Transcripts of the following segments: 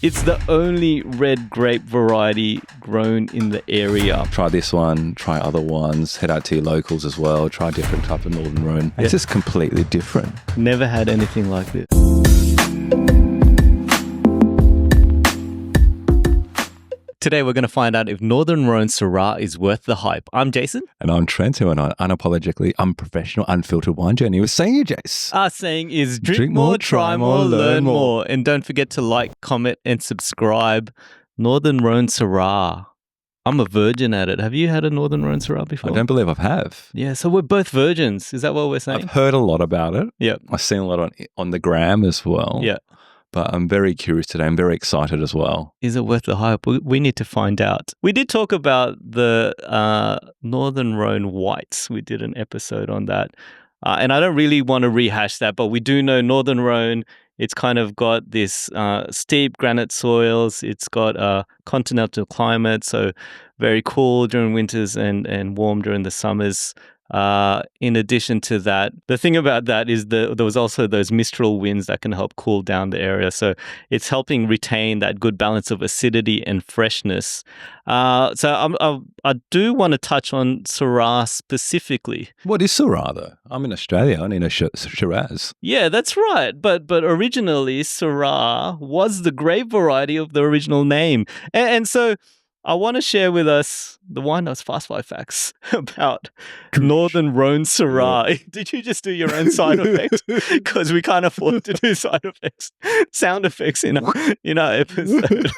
It's the only red grape variety grown in the area. Try this one, try other ones, head out to your locals as well, try different type of Northern Rhône. It's just completely different. Never had anything like this. Today we're going to find out if Northern Rhône Syrah is worth the hype. I'm Jason. And I'm Trent, who are on an unapologetically unprofessional, unfiltered wine journey with saying, Jace. Our saying is drink more, try more, learn more. And don't forget to like, comment, and subscribe. Northern Rhône Syrah. I'm a virgin at it. Have you had a Northern Rhône Syrah before? I don't believe I have. Yeah, so we're both virgins. Is that what we're saying? I've heard a lot about it. Yeah. I've seen a lot on the gram as well. Yeah. But I'm very curious today. I'm very excited as well. Is it worth the hype? We need to find out. We did talk about the Northern Rhône whites. We did an episode on that. And I don't really want to rehash that, but we do know Northern Rhône, it's kind of got this steep granite soils. It's got a continental climate, so very cool during winters and warm during the summers. In addition to that, the thing about that is there was also those mistral winds that can help cool down the area. So it's helping retain that good balance of acidity and freshness. So I do want to touch on Syrah specifically. What is Syrah, though? I'm in Australia. I need a Shiraz. Yeah, that's right. But originally, Syrah was the grape variety of the original name. And so I want to share with us the Wine Nuts Fast 5 facts about Northern Rhône Syrah. Yeah. Did you just do your own side effects? Because we can't afford to do sound effects in our episode.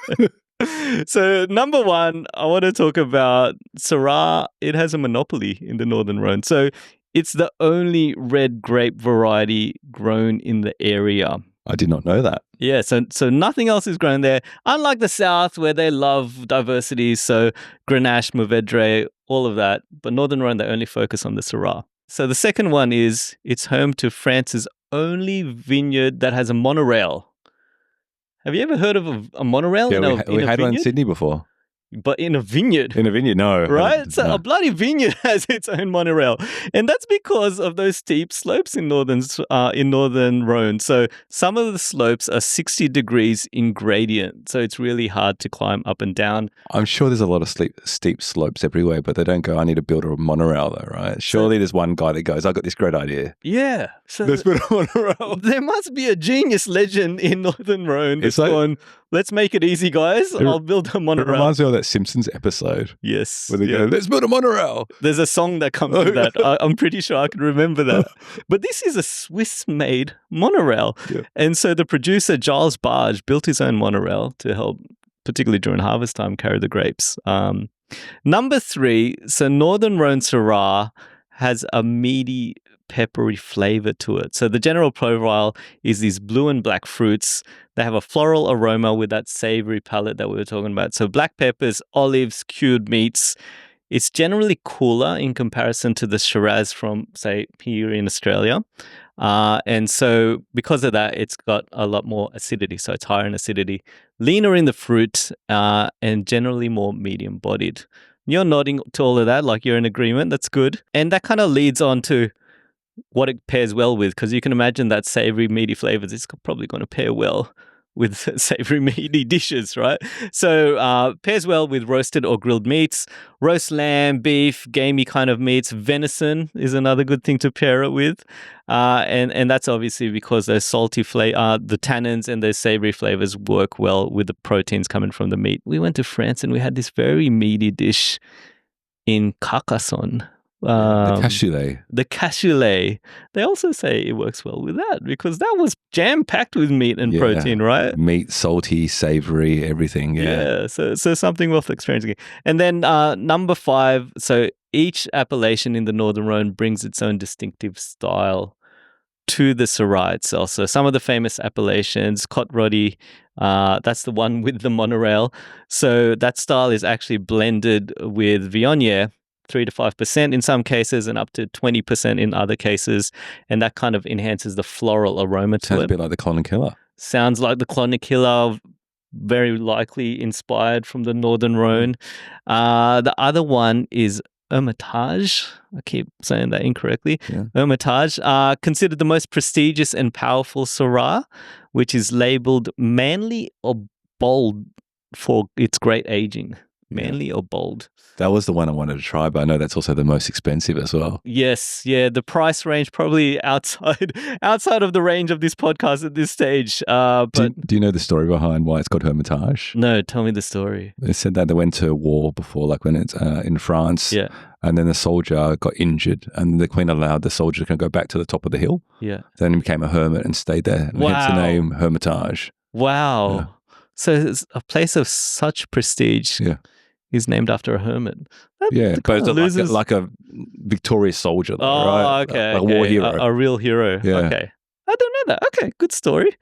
So number one, I want to talk about Syrah. It has a monopoly in the Northern Rhône. So it's the only red grape variety grown in the area. I did not know that. Yeah, so nothing else is grown there. Unlike the South, where they love diversity, so Grenache, Mourvedre, all of that. But Northern Rhône, they only focus on the Syrah. So the second one is it's home to France's only vineyard that has a monorail. Have you ever heard of a monorail? Yeah, we had one in Sydney before. But in a vineyard. In a vineyard, no. Right? So no. a bloody vineyard has its own monorail. And that's because of those steep slopes in Northern Rhône. So some of the slopes are 60 degrees in gradient. So it's really hard to climb up and down. I'm sure there's a lot of steep slopes everywhere, but they don't go, I need to build a monorail though, right? Surely there's one guy that goes, I've got this great idea. Yeah. So let's build a monorail. There must be a genius legend in Northern Rhône that's going, let's make it easy, guys. I'll build a monorail. It reminds me of that Simpsons episode. Yes. Where they go, let's build a monorail. There's a song that comes with that. I'm pretty sure I can remember that. But this is a Swiss-made monorail. Yeah. And so the producer, Giles Barge, built his own monorail to help, particularly during harvest time, carry the grapes. Number three, so Northern Rhône Syrah has a meaty, peppery flavor to it. So the general profile is these blue and black fruits. They have a floral aroma with that savory palate that we were talking about. So black peppers, olives, cured meats. It's generally cooler in comparison to the Shiraz from, say, here in Australia. And so because of that, it's got a lot more acidity. So it's higher in acidity, leaner in the fruit, and generally more medium-bodied. You're nodding to all of that like you're in agreement. That's good. And that kind of leads on to what it pairs well with, because you can imagine that savory, meaty flavors, it's probably going to pair well with savory, meaty dishes, right? So pairs well with roasted or grilled meats, roast lamb, beef, gamey kind of meats. Venison is another good thing to pair it with. And that's obviously because those salty the tannins and those savory flavors work well with the proteins coming from the meat. We went to France and we had this very meaty dish in Carcassonne. The cassoulet. The cassoulet. They also say it works well with that because that was jam-packed with meat and protein, right? Meat, salty, savory, everything, yeah. So something worth experiencing. And then number five, so each appellation in the Northern Rhône brings its own distinctive style to the Syrah itself. So some of the famous appellations, Côte Rôtie, that's the one with the monorail. So that style is actually blended with Viognier, 3 to 5% in some cases and up to 20% in other cases. And that kind of enhances the floral aroma to it. Sounds a bit like the Clonakilla. Sounds like the Clonakilla, very likely inspired from the Northern Rhône. The other one is Hermitage. I keep saying that incorrectly. Yeah. Hermitage, considered the most prestigious and powerful Syrah, which is labelled manly or bold for its great aging. Manly or bold? That was the one I wanted to try, but I know that's also the most expensive as well. Yes, yeah. The price range probably outside of the range of this podcast at this stage. But do you know the story behind why it's called Hermitage? No, tell me the story. They said that they went to war before, like when it's in France. Yeah. And then the soldier got injured, and the queen allowed the soldier to go back to the top of the hill. Yeah. Then he became a hermit and stayed there. And hence the name Hermitage. Wow. Yeah. So it's a place of such prestige. Yeah. Is named after a hermit. But it's like a victorious soldier, though, right? Okay. Like a war hero. A real hero. Yeah. Okay. I don't know that. Okay, good story.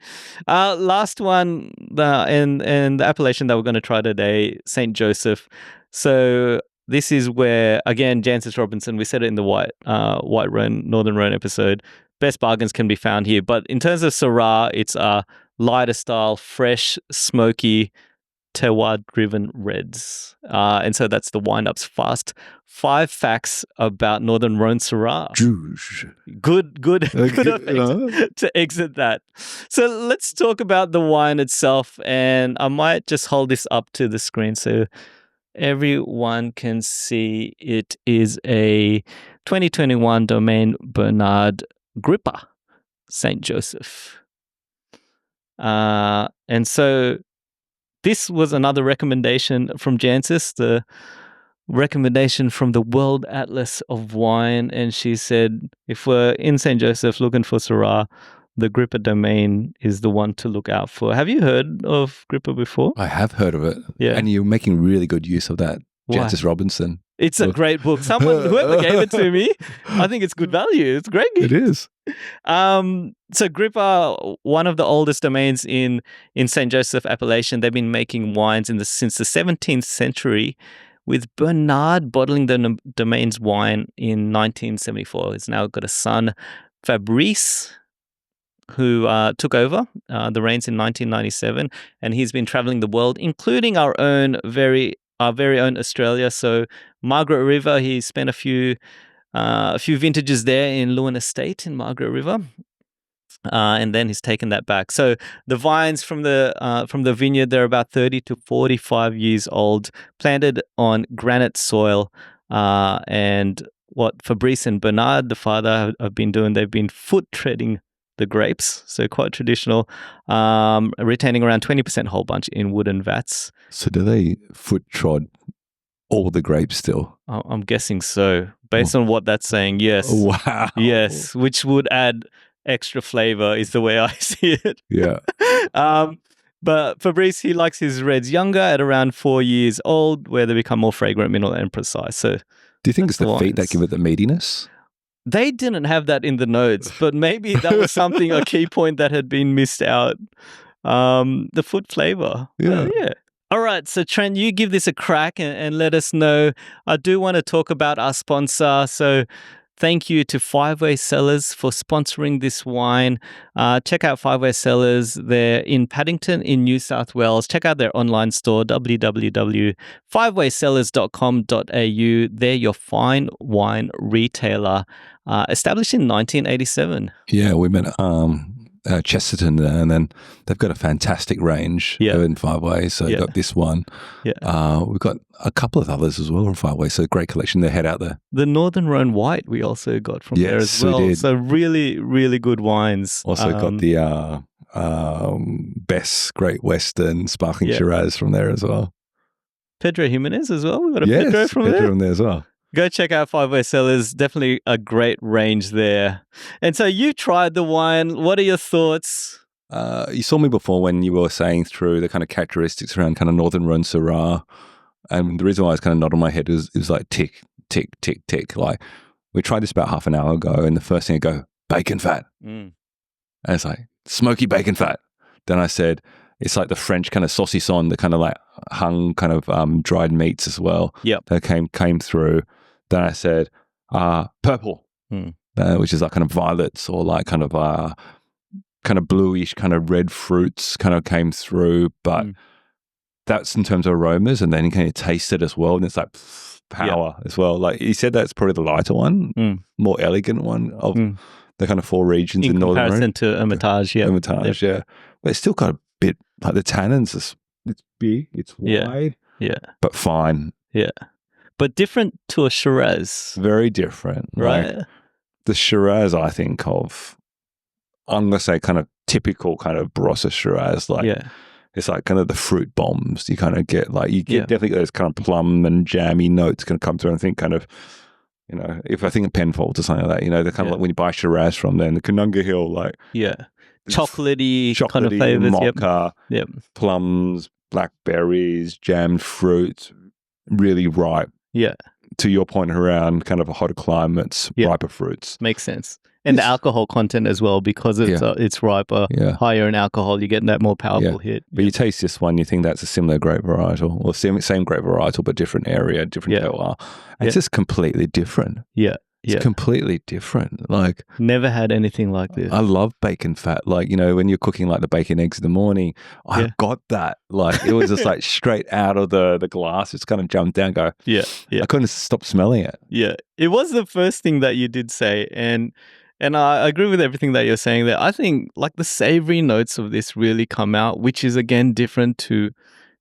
Last one, and the appellation that we're going to try today, St. Joseph. So this is where, again, Jancis Robinson, we said it in the White Rhone, Northern Rhône episode, best bargains can be found here. But in terms of Syrah, it's a lighter style, fresh, smoky, terroir-driven reds. And so that's the wind-up's fast. 5 facts about Northern Rhône Syrah. Good effect to exit that. So let's talk about the wine itself. And I might just hold this up to the screen so everyone can see. It is a 2021 Domaine Bernard Gripa St. Joseph. And so this was another recommendation from Jancis, the recommendation from the World Atlas of Wine. And she said, if we're in St. Joseph looking for Syrah, the Gripa Domaine is the one to look out for. Have you heard of Gripa before? I have heard of it. Yeah. And you're making really good use of that, Why? Jancis Robinson. It's a great book. Whoever gave it to me, I think it's good value. It's great. It is. So Gripa, one of the oldest domains in St. Joseph appellation, they've been making wines since the 17th century, with Bernard bottling the domain's wine in 1974. He's now got a son, Fabrice, who took over the reins in 1997, and he's been traveling the world, including our very own Australia. So Margaret River, he spent a few vintages there in Lewin Estate in Margaret River, and then he's taken that back. So the vines from the vineyard, they're about 30 to 45 years old, planted on granite soil, and what Fabrice and Bernard, the father, have been doing, they've been foot treading the grapes, so quite traditional, retaining around 20% whole bunch in wooden vats. So do they foot trod all the grapes still? I'm guessing so. Based on what that's saying, yes. Wow. Yes, which would add extra flavor is the way I see it. Yeah. But Fabrice, he likes his reds younger at around 4 years old, where they become more fragrant, mineral, and precise. So do you think it's the feet that give it the meatiness? They didn't have that in the notes, but maybe that was a key point that had been missed out. The foot flavor. Yeah. Yeah. All right. So Trent, you give this a crack and let us know. I do want to talk about our sponsor. So thank you to Five Way Cellars for sponsoring this wine. Check out Five Way Cellars. They're in Paddington in New South Wales. Check out their online store, www.fivewaycellars.com.au. They're your fine wine retailer, established in 1987. Yeah, we met Chesterton there, and then they've got a fantastic range in Five Way. So they've got this one. Yeah. We've got a couple of others as well from Five Way. So great collection. They head out there. The Northern Rhône White we also got from there as well. We did. So really, really good wines. Also got the Best Great Western Sparkling Shiraz from there as well. Pedro Jimenez as well. We got a Pedro from there as well. Go check out Five Way Cellars. Definitely a great range there. And so you tried the wine. What are your thoughts? You saw me before when you were saying through the kind of characteristics around kind of Northern Rhône Syrah. And the reason why I was kind of nodding my head is like tick, tick, tick, tick. Like we tried this about half an hour ago, and the first thing I go, bacon fat. And it's like smoky bacon fat. Then I said, it's like the French kind of saucisson, the kind of like hung kind of dried meats as well. Yep. That came through. Then I said, purple, which is like kind of violets or like kind of bluish kind of red fruits kind of came through. But that's in terms of aromas. And then you can taste it as well. And it's like power as well. Like he said, that's probably the lighter one, more elegant one of the kind of 4 regions in Northern Rhône. In comparison to Hermitage, Hermitage, yeah. But it's still got a bit, like the tannins it's big, it's wide, yeah, but fine. yeah. But different to a Shiraz, Very different. right? Like the Shiraz I think of, I'm gonna say kind of typical kind of Barossa Shiraz. Like it's like kind of the fruit bombs. You kind of get like definitely those kind of plum and jammy notes going to come through. And I think kind of, you know, if I think of Penfolds or something like that, you know, they're kind of like when you buy Shiraz from them, the Canunga Hill, like chocolatey kind of flavors, mocha, plums, blackberries, jammed fruits, really ripe. Yeah. To your point around kind of hotter climates, riper fruits. Makes sense. And the alcohol content as well, because it's riper, higher in alcohol, you get that more powerful hit. But you taste this one, you think that's a similar grape varietal, or same grape varietal, but different area, different terroir. It's just completely different. Yeah. It's completely different. Like, never had anything like this. I love bacon fat. Like, you know, when you're cooking like the bacon eggs in the morning, I got that. Like, it was just like straight out of the glass. It's kind of jumped down, go. Yeah. I couldn't stop smelling it. Yeah. It was the first thing that you did say. And I agree with everything that you're saying there. I think like the savory notes of this really come out, which is again different to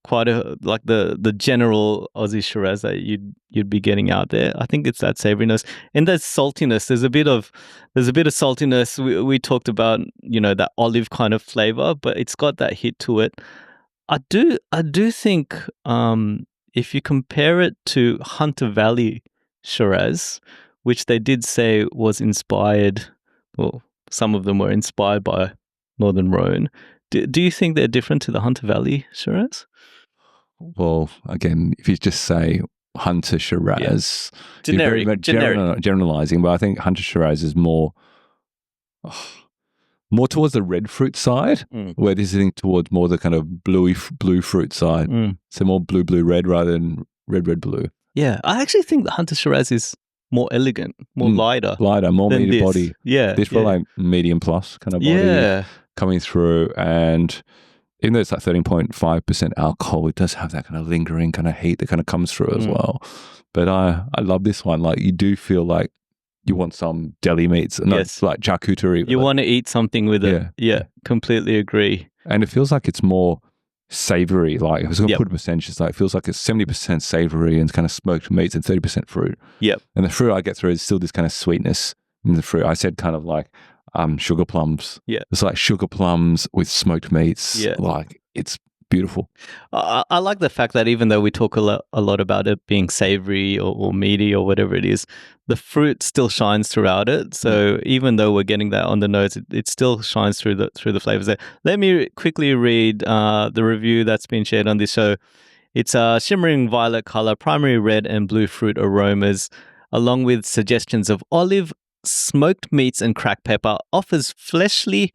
quite like the general Aussie Shiraz that you'd be getting out there. I think it's that savoriness and that saltiness. There's a bit of saltiness. We talked about, you know, that olive kind of flavor, but it's got that hit to it. I do think if you compare it to Hunter Valley Shiraz, which they did say was inspired, well, some of them were inspired by Northern Rhône. Do you think they're different to the Hunter Valley Shiraz? Well, again, if you just say Hunter Shiraz, generalizing, but I think Hunter Shiraz is more towards the red fruit side, where this is towards more the kind of blue fruit side. So more blue red rather than red blue. Yeah, I actually think the Hunter Shiraz is more elegant, more lighter, more meaty body. Yeah, this probably like medium plus kind of body coming through, and even though it's like 13.5% alcohol, it does have that kind of lingering kind of heat that kind of comes through as well. But I love this one. Like, you do feel like you want some deli meats, and it's like charcuterie. You want to eat something with it. Yeah, completely agree. And it feels like it's more savoury. Like, if I was going to put a percentage, it's like, it feels like it's 70% savoury and kind of smoked meats and 30% fruit. Yep. And the fruit I get through is still this kind of sweetness in the fruit. I said kind of like sugar plums. Yeah. It's like sugar plums with smoked meats. Yeah. Like, it's beautiful. I like the fact that even though we talk a lot about it being savoury or meaty or whatever it is, the fruit still shines throughout it. So even though we're getting that on the nose, it still shines through the flavours there. Let me quickly read the review that's been shared on this show. It's a shimmering violet colour, primary red and blue fruit aromas, along with suggestions of olive, smoked meats and cracked pepper. Offers fleshly,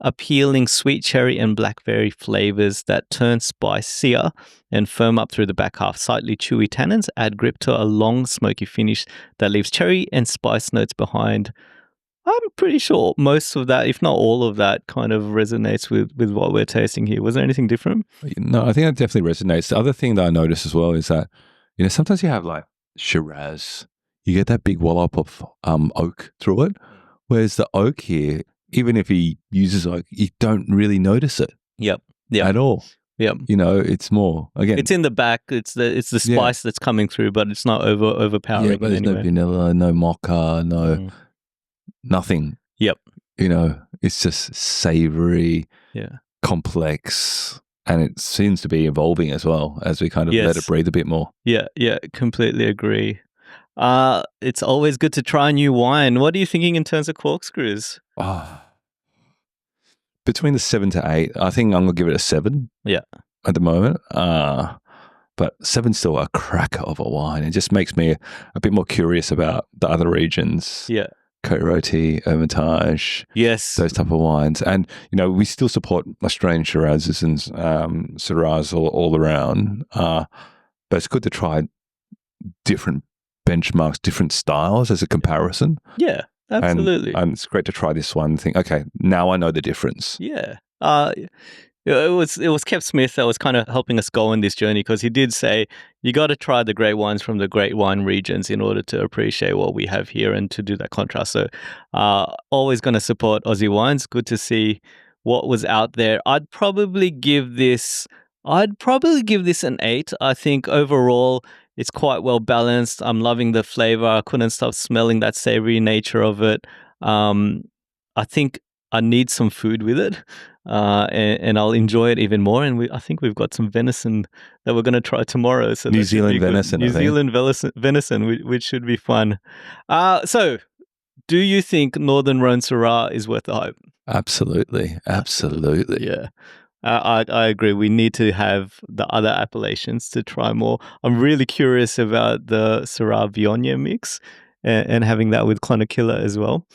appealing sweet cherry and blackberry flavors that turn spicier and firm up through the back half. Slightly chewy tannins add grip to a long smoky finish that leaves cherry and spice notes behind. I'm pretty sure most of that, if not all of that, kind of resonates with what we're tasting here. Was there anything different? No, I think that definitely resonates. The other thing that I noticed as well is that, you know, sometimes you have like Shiraz, you get that big wallop of oak through it, whereas the oak here, even if he uses oak, you don't really notice it. Yep. At all. Yep. You know, it's more, again, it's in the back. It's the spice that's coming through, but it's not overpowering. Yeah, but there's no vanilla, no mocha, nothing. Yep. You know, it's just savory, complex, and it seems to be evolving as well as we kind of let it breathe a bit more. Yeah, completely agree. It's always good to try new wine. What are you thinking in terms of corkscrews? Between the 7 to 8, I think I'm going to give it a 7. Yeah. At the moment. But 7's still a cracker of a wine. It just makes me a bit more curious about the other regions. Yeah. Côte Rôtie, Hermitage. Yes. Those type of wines. And, you know, we still support Australian Shirazes and Syrahs all around. But it's good to try different benchmarks, different styles as a comparison. Yeah, absolutely. And it's great to try this one and think, okay, now I know the difference. Yeah. It was Kev Smith that was kind of helping us go on this journey, because he did say you got to try the great wines from the great wine regions in order to appreciate what we have here and to do that contrast. So always going to support Aussie wines. Good to see what was out there. I'd probably give this I'd probably give this an 8. I think overall it's quite well balanced. I'm loving the flavor. I couldn't stop smelling that savory nature of it. I think I need some food with it, and I'll enjoy it even more. And I think we've got some venison that we're going to try tomorrow. So New Zealand venison, New Zealand venison, which should be fun. So, do you think Northern Rhône Syrah is worth the hype? Absolutely. Yeah. I agree. We need to have the other appellations to try more. I'm really curious about the Syrah Viognier mix and having that with Clonakilla as well.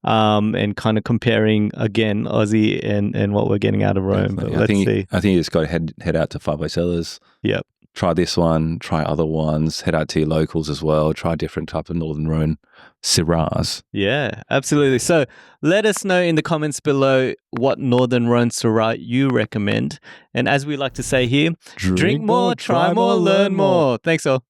And kind of comparing again Aussie and what we're getting out of Rome. But let's see. I think you just got to head out to Five Way Cellars. Yep. Try this one, try other ones, head out to your locals as well, try different types of Northern Rhône Syrahs. Yeah, absolutely. So let us know in the comments below what Northern Rhône Syrah you recommend. And as we like to say here, drink more, try more, learn more. Thanks all.